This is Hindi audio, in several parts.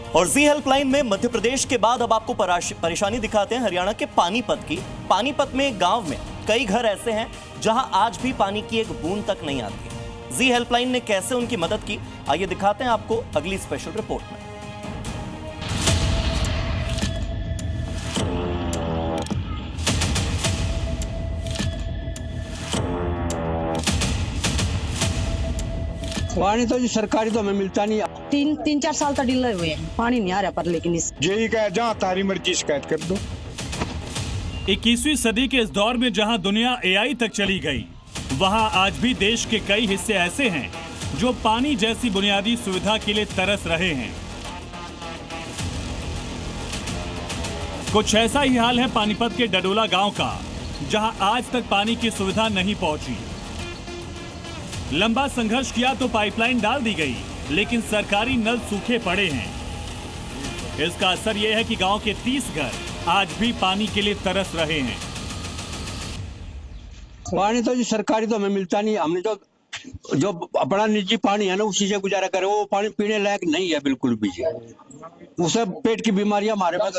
और जी हेल्पलाइन में मध्य प्रदेश के बाद अब आपको परेशानी दिखाते हैं हरियाणा के पानीपत की। पानीपत में गांव में कई घर ऐसे हैं जहां आज भी पानी की एक बूंद तक नहीं आती। जी हेल्पलाइन ने कैसे उनकी मदद की, आइए दिखाते हैं आपको अगली स्पेशल रिपोर्ट में। पानी तो जी सरकारी तो हमें मिलता नहीं। तीन चार साल तक डिले हुए हैं, पानी नहीं आ रहा पर लेकिन इस यही कह जहाँ तारी मर्जी शिकायत कर दो। 21वीं सदी के इस दौर में जहां दुनिया एआई तक चली गई, वहां आज भी देश के कई हिस्से ऐसे हैं जो पानी जैसी बुनियादी सुविधा के लिए तरस रहे हैं। कुछ ऐसा ही हाल है पानीपत के डडोला गांव का, जहां आज तक पानी की सुविधा नहीं पहुंची। लंबा संघर्ष किया तो पाइपलाइन डाल दी गई, लेकिन सरकारी नल सूखे पड़े हैं। इसका असर यह है कि गांव के 30 घर आज भी पानी के लिए तरस रहे हैं। पानी तो जी सरकारी तो हमें मिलता नहीं। हमने जो अपना निजी पानी है ना उसी से गुजारा करे। वो पानी पीने लायक नहीं है बिल्कुल भी। उसे पेट की बीमारियां हमारे पास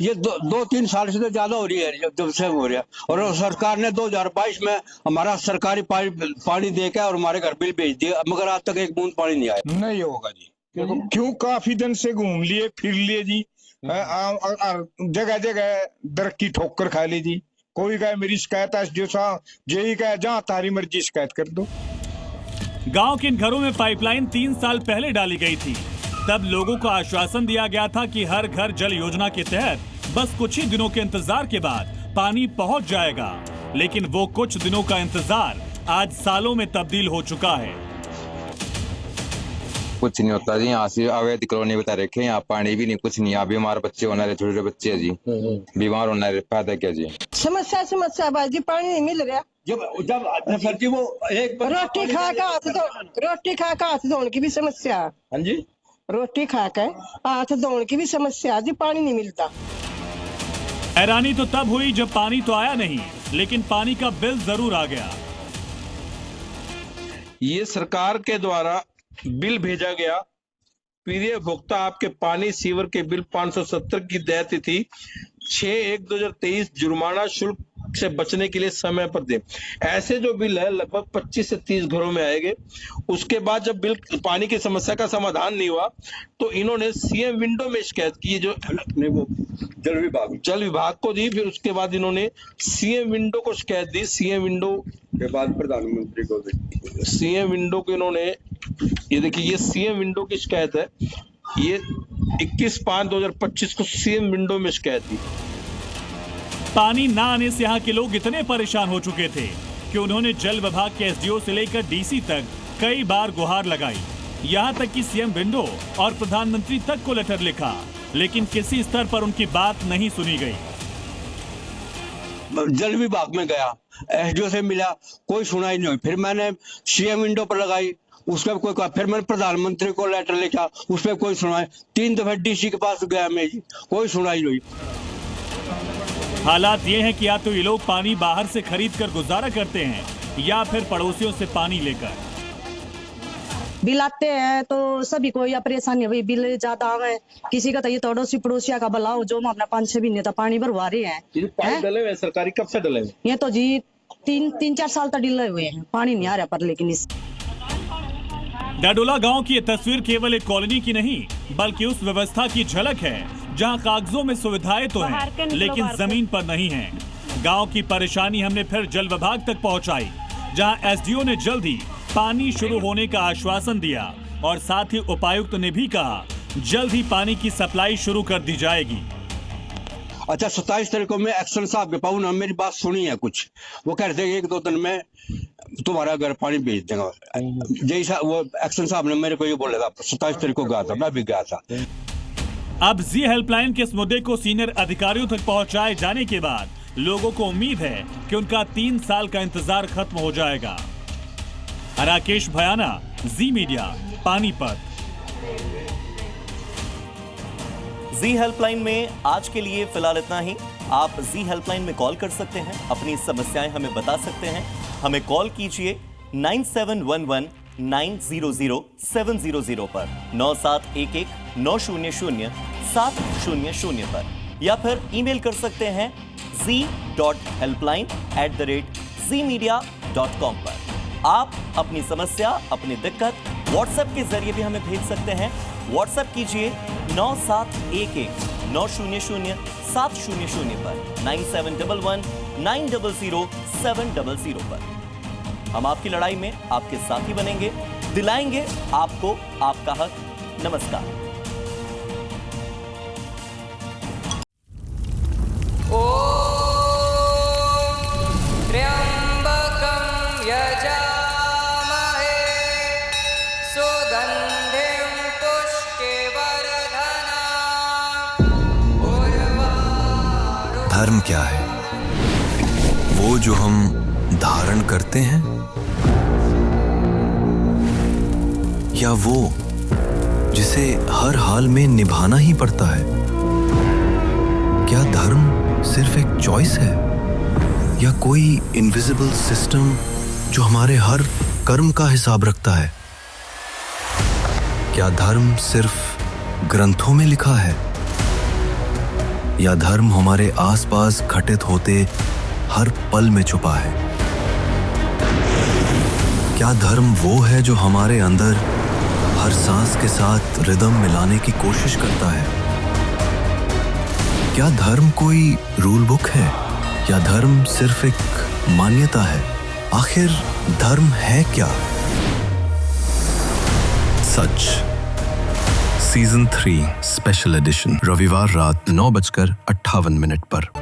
ये 2-3 साल से तो ज्यादा हो रही है जब से हो रहा है। और सरकार ने 2022 में हमारा सरकारी पानी देकर और हमारे घर बिल भेज दिया, मगर आज तक एक बूंद पानी नहीं आया। नहीं होगा जी। क्यों काफी दिन से घूम लिए फिर लिए जी, जगह जगह दरख्त की ठोकर खा ली जी। कोई कहे मेरी शिकायत एसडीओ साहब, यही कहे जहाँ तारी मर्जी शिकायत कर दो। गांव के इन घरों में पाइपलाइन 3 साल पहले डाली गई थी। तब लोगों को आश्वासन दिया गया था कि हर घर जल योजना के तहत बस कुछ ही दिनों के इंतजार के बाद पानी पहुंच जाएगा, लेकिन वो कुछ दिनों का इंतजार आज सालों में तब्दील हो चुका है। कुछ नहीं होता जी, यहाँ से अवैध कॉलोनी बता रखे, यहाँ पानी भी नहीं, कुछ नहीं। यहाँ बीमार बच्चे होना रहे, छोटे छोटे बच्चे है जी, बीमार होना रहे, फायदा क्या जी। समस्या बाजी पानी नहीं मिल रहा। जब सर जी वो एक रोटी खा हाथ धोने की भी समस्या। हाँ जी, रोटी खा कर हाथ धोने की भी समस्या जी, पानी नहीं मिलता। हैरानी तो तब हुई जब पानी तो आया नहीं, लेकिन पानी का बिल जरूर आ गया। ये सरकार के द्वारा बिल भेजा गया। प्रिय भुगता आपके पानी सीवर के बिल 570 की देय तिथि 6/1/2023 जुर्माना शुल्क से बचने के लिए समय पर दे। ऐसे जो बिल है लगभग 25 से 30 घरों में आएंगे। उसके बाद जब बिल पानी की समस्या का समाधान नहीं हुआ तो इन्होंने सीएम विंडो में शिकायत की, जो वो जल विभाग को दी। फिर उसके बाद इन्होंने सीएम विंडो को शिकायत दी। सीएम विंडो के बाद प्रधानमंत्री को दी। सीएम विंडो को इन्होंने, ये देखिए ये सीएम विंडो की शिकायत है, ये 21/5/2025 को सीएम विंडो में शिकायत दी। पानी ना आने से यहाँ के लोग इतने परेशान हो चुके थे कि उन्होंने जल विभाग के एसडीओ से लेकर डीसी तक कई बार गुहार लगाई। यहाँ तक कि सीएम विंडो और प्रधानमंत्री तक को लेटर लिखा, लेकिन किसी स्तर पर उनकी बात नहीं सुनी गई। जल विभाग में गया, एसडीओ से मिला, कोई सुनाई नहीं हुई। फिर मैंने सीएम विंडो पर लगाई, उसका कोई कहा। फिर मैंने प्रधानमंत्री को लेटर लिखा, उस पर कोई सुनाई। 3 दफा डीसी के पास गया मैं जी, कोई सुनाई नहीं। हालात ये हैं कि या तो ये लोग पानी बाहर से खरीद कर गुजारा करते हैं या फिर पड़ोसियों से पानी लेकर। बिल आते हैं तो सभी को या परेशानी हुई, बिल ज्यादा आ गए। किसी का तो ये पड़ोसिया का बुलाओ, जो हम अपना 5-6 महीने तक पानी भरवा रहे हैं। पानी डले हुए सरकारी कब से डले हुए? ये तो जी 3-4 साल तक डिले हुए हैं, पानी नहीं आ रहा पर लेकिन इस डडोला गांव की ये तस्वीर केवल एक कॉलोनी की नहीं, बल्कि उस व्यवस्था की झलक है जहां कागजों में सुविधाएं तो हैं, लेकिन जमीन पर नहीं हैं। गांव की परेशानी हमने फिर जल विभाग तक पहुंचाई, जहां एसडीओ ने जल्द ही पानी शुरू होने का आश्वासन दिया और साथ ही उपायुक्त ने भी कहा जल्द ही पानी की सप्लाई शुरू कर दी जाएगी। अच्छा, 27 तारीख को मैं एक्शन साहब के पाऊँ ना, मेरी बात सुनी है कुछ। वो कह रहे थे 1-2 दिन में तुम्हारा घर पानी भेज देगा। जैसा वो एक्शन साहब ने मेरे को ये बोला था, 27 तारीख को गया था, मैं भी गया था। अब जी हेल्पलाइन के इस मुद्दे को सीनियर अधिकारियों तक पहुंचाए जाने के बाद लोगों को उम्मीद है कि उनका 3 साल का इंतजार खत्म हो जाएगा। राकेश भयाना, जी मीडिया, पानीपत। जी हेल्पलाइन में आज के लिए फिलहाल इतना ही। आप जी हेल्पलाइन में कॉल कर सकते हैं, अपनी समस्याएं हमें बता सकते हैं। हमें कॉल कीजिए 9711 900 700 पर 9711 900-700 पर, या फिर ईमेल कर सकते हैं z.helpline@zmedia.com पर। आप अपनी समस्या, अपनी दिक्कत व्हाट्सएप के जरिए भी हमें भेज सकते हैं। व्हाट्सएप कीजिए 9711-900-700 पर, 9711-900-700 पर। हम आपकी लड़ाई में आपके साथी बनेंगे, दिलाएंगे आपको आपका हक। नमस्कार। त्र्यंबकं यजामहे सुगंधिं पुष्टिवर्धनम्। धर्म क्या है? वो जो हम धारण करते हैं, या वो जिसे हर हाल में निभाना ही पड़ता है? क्या धर्म सिर्फ एक चॉइस है, या कोई इनविजिबल सिस्टम जो हमारे हर कर्म का हिसाब रखता है? क्या धर्म सिर्फ ग्रंथों में लिखा है, या धर्म हमारे आसपास घटित होते हर पल में छुपा है? क्या धर्म वो है जो हमारे अंदर हर सांस के साथ रिदम मिलाने की कोशिश करता है? क्या धर्म कोई रूल बुक है, या धर्म सिर्फ एक मान्यता है? आखिर धर्म है क्या? सच सीजन 3 स्पेशल एडिशन रविवार रात 9:58 पर।